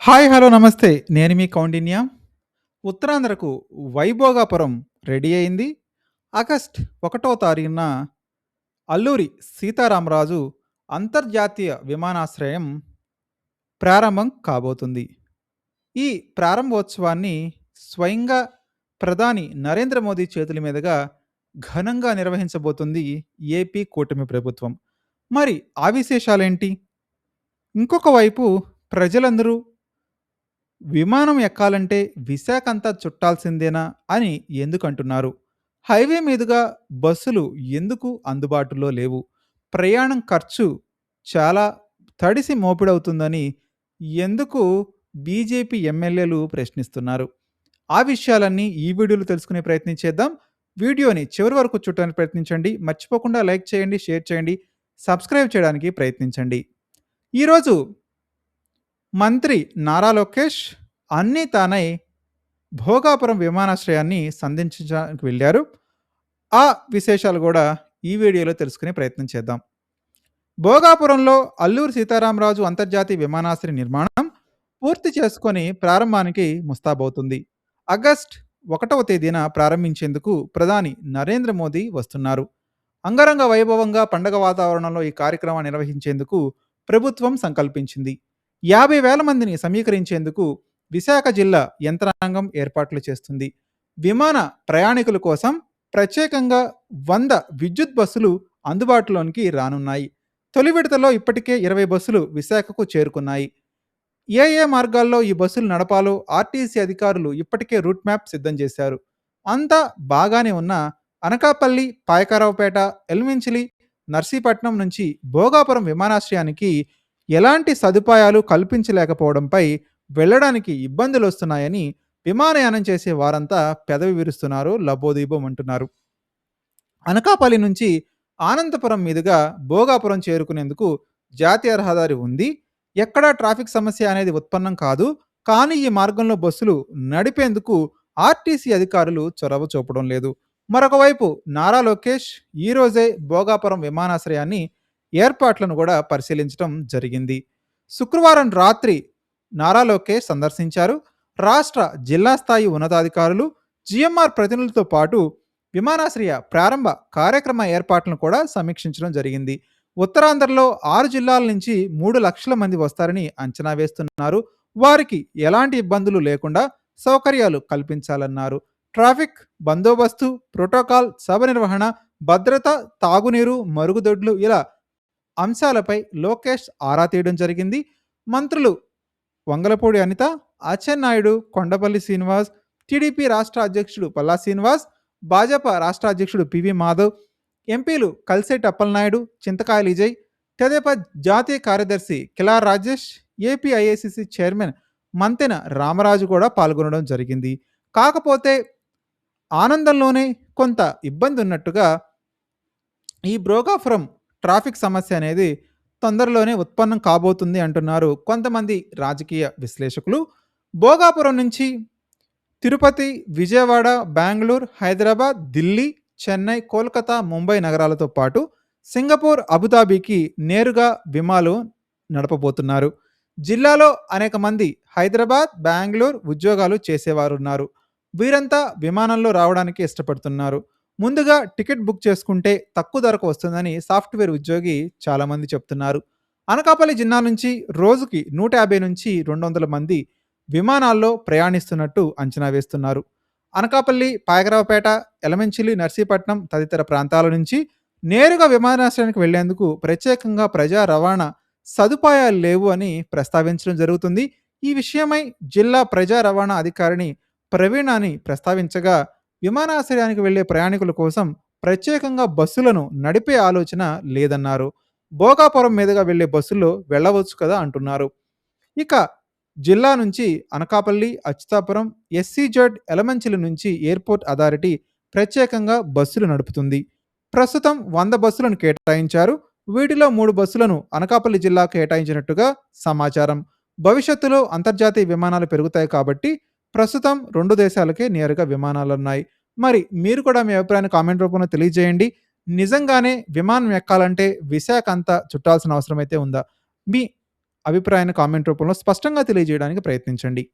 Hi! Hello! నమస్తే. నేను మీ కౌండిన్య. ఉత్తరాంధ్రకు వైభోగాపురం రెడీ అయింది. ఆగస్ట్ 1 తారీఖున అల్లూరి సీతారామరాజు అంతర్జాతీయ విమానాశ్రయం ప్రారంభం కాబోతుంది. ఈ ప్రారంభోత్సవాన్ని స్వయంగా ప్రధాని నరేంద్ర మోదీ చేతుల మీదుగా ఘనంగా నిర్వహించబోతుంది ఏపీ కూటమి ప్రభుత్వం. మరి ఆ విశేషాలేంటి? ఇంకొక వైపు ప్రజలందరూ విమానం ఎక్కాలంటే విశాఖ అంతా చుట్టాల్సిందేనా అని ఎందుకంటున్నారు? హైవే మీదుగా బస్సులు ఎందుకు అందుబాటులో లేవు? ప్రయాణం ఖర్చు చాలా తడిసి మోపిడవుతుందని ఎందుకు బీజేపీ ఎమ్మెల్యేలు ప్రశ్నిస్తున్నారు? ఆ విషయాలన్నీ ఈ వీడియోలో తెలుసుకునే ప్రయత్నం చేద్దాం. వీడియోని చివరి వరకు చూడటానికి ప్రయత్నించండి. మర్చిపోకుండా లైక్ చేయండి, షేర్ చేయండి, సబ్స్క్రైబ్ చేయడానికి ప్రయత్నించండి. ఈరోజు మంత్రి నారా లోకేష్ అన్నీ తానై భోగాపురం విమానాశ్రయాన్ని సందర్శించడానికి వెళ్లారు. ఆ విశేషాలు గూడా ఈ వీడియోలో తెలుసుకునే ప్రయత్నం చేద్దాం. భోగాపురంలో అల్లూరి సీతారామరాజు అంతర్జాతీయ విమానాశ్రయ నిర్మాణం పూర్తి చేసుకొని ప్రారంభానికి ముస్తాబవుతుంది. ఆగస్ట్ 1వ తేదీన ప్రారంభించేందుకు ప్రధాని నరేంద్ర మోదీ వస్తున్నారు. అంగరంగ వైభవంగా పండగ వాతావరణంలో ఈ కార్యక్రమాన్ని నిర్వహించేందుకు ప్రభుత్వం సంకల్పించింది. 50,000 మందిని సమీకరించేందుకు విశాఖ జిల్లా యంత్రాంగం ఏర్పాట్లు చేస్తుంది. విమాన ప్రయాణికుల కోసం ప్రత్యేకంగా 100 విద్యుత్ బస్సులు అందుబాటులోనికి రానున్నాయి. తొలి విడతలో ఇప్పటికే 20 బస్సులు విశాఖకు చేరుకున్నాయి. ఏ మార్గాల్లో ఈ బస్సులు నడపాలో ఆర్టీసీ అధికారులు ఇప్పటికే రూట్ మ్యాప్ సిద్ధం చేశారు. అంతా బాగానే ఉన్నా అనకాపల్లి, పాయకరావుపేట, ఎల్మించిలి, నర్సీపట్నం నుంచి భోగాపురం విమానాశ్రయానికి ఎలాంటి సదుపాయాలు కల్పించలేకపోవడంపై వెళ్ళడానికి ఇబ్బందులొస్తున్నాయని విమానయానం చేసే వారంతా పెదవి విరుస్తున్నారు, లబోదీబోమంటున్నారు. అనకాపల్లి నుంచి ఆనంతపురం మీదుగా భోగాపురం చేరుకునేందుకు జాతీయ రహదారి ఉంది. ఎక్కడా ట్రాఫిక్ సమస్య అనేది ఉత్పన్నం కాదు. కానీ ఈ మార్గంలో బస్సులు నడిపేందుకు ఆర్టీసీ అధికారులు చొరవ చూపడం లేదు. మరొక వైపు నారా లోకేష్ ఈరోజే భోగాపురం విమానాశ్రయాన్ని ఏర్పాట్లను కూడా పరిశీలించడం జరిగింది. శుక్రవారం రాత్రి నారా లోకేష్ సందర్శించారు. రాష్ట్ర, జిల్లా స్థాయి ఉన్నతాధికారులు, జీఎంఆర్ ప్రతినిధులతో పాటు విమానాశ్రయ ప్రారంభ కార్యక్రమ ఏర్పాట్లను కూడా సమీక్షించడం జరిగింది. ఉత్తరాంధ్రలో 6 జిల్లాల నుంచి 3 లక్షల మంది వస్తారని అంచనా వేస్తున్నారు. వారికి ఎలాంటి ఇబ్బందులు లేకుండా సౌకర్యాలు కల్పించాలన్నారు. ట్రాఫిక్ బందోబస్తు, ప్రోటోకాల్, సభ నిర్వహణ, భద్రత, తాగునీరు, మరుగుదొడ్లు ఇలా అంశాలపై లోకేష్ ఆరా తీయడం జరిగింది. మంత్రులు వంగలపూడి అనిత, అచ్చెన్నాయుడు, కొండపల్లి శ్రీనివాస్, టీడీపీ రాష్ట్ర అధ్యక్షుడు పల్లా శ్రీనివాస్, భాజపా రాష్ట్ర అధ్యక్షుడు పివి మాధవ్, ఎంపీలు కలిసేటి అప్పలనాయుడు, చింతకాయల విజయ్, తెదేపా జాతీయ కార్యదర్శి కిలార్ రాజేష్, ఏపీ ఐఏసీసీ చైర్మన్ మంతెన రామరాజు కూడా పాల్గొనడం జరిగింది. కాకపోతే ఆనందంలోనే కొంత ఇబ్బంది ఉన్నట్టుగా ఈ భోగాపురం ట్రాఫిక్ సమస్య అనేది తొందరలోనే ఉత్పన్నం కాబోతుంది అంటున్నారు కొంతమంది రాజకీయ విశ్లేషకులు. భోగాపురం నుంచి తిరుపతి, విజయవాడ, బెంగుళూరు, హైదరాబాద్, ఢిల్లీ, చెన్నై, కోల్కతా, ముంబై నగరాలతో పాటు సింగపూర్, అబుదాబికి నేరుగా విమానాలు నడపబోతున్నారు. జిల్లాలో అనేక మంది హైదరాబాద్, బెంగుళూరు ఉద్యోగాలు చేసేవారున్నారు. వీరంతా విమానంలో రావడానికి ఇష్టపడుతున్నారు. ముందుగా టికెట్ బుక్ చేసుకుంటే తక్కువ ధరకు వస్తుందని సాఫ్ట్‌వేర్ ఉద్యోగి చాలామంది చెప్తున్నారు. అనకాపల్లి జిల్లా నుంచి రోజుకి 150 నుంచి 200 మంది విమానాల్లో ప్రయాణిస్తున్నట్టు అంచనా వేస్తున్నారు. అనకాపల్లి, పాయకరావుపేట, ఎలమంచిలి, నర్సీపట్నం తదితర ప్రాంతాల నుంచి నేరుగా విమానాశ్రయానికి వెళ్లేందుకు ప్రత్యేకంగా ప్రజా రవాణా సదుపాయాలు లేవు అని ప్రస్తావించడం జరుగుతుంది. ఈ విషయమై జిల్లా ప్రజా రవాణా అధికారిని ప్రవీణాని ప్రస్తావించగా విమానాశ్రయానికి వెళ్లే ప్రయాణికుల కోసం ప్రత్యేకంగా బస్సులను నడిపే ఆలోచన లేదన్నారు. భోగాపురం మీదుగా వెళ్లే బస్సుల్లో వెళ్ళవచ్చు కదా అంటున్నారు. ఇక జిల్లా నుంచి అనకాపల్లి, అచ్యుతాపురం, ఎస్సీజెడ్, ఎలమంచిలి నుంచి ఎయిర్‌పోర్ట్ అథారిటీ ప్రత్యేకంగా బస్సులు నడుపుతుంది. ప్రస్తుతం 100 బస్సులను కేటాయించారు. వీటిలో 3 బస్సులను అనకాపల్లి జిల్లాకు కేటాయించినట్టుగా సమాచారం. భవిష్యత్తులో అంతర్జాతీయ విమానాలు పెరుగుతాయి కాబట్టి ప్రస్తుతం 2 దేశాలకే నేరుగా విమానాలున్నాయి. మరి మీరు కూడా మీ అభిప్రాయాన్ని కామెంట్ రూపంలో తెలియజేయండి. నిజంగానే విమానం ఎక్కాలంటే విశాఖ అంతా చుట్టాల్సిన అవసరం అయితే ఉందా? మీ అభిప్రాయాన్ని కామెంట్ రూపంలో స్పష్టంగా తెలియజేయడానికి ప్రయత్నించండి.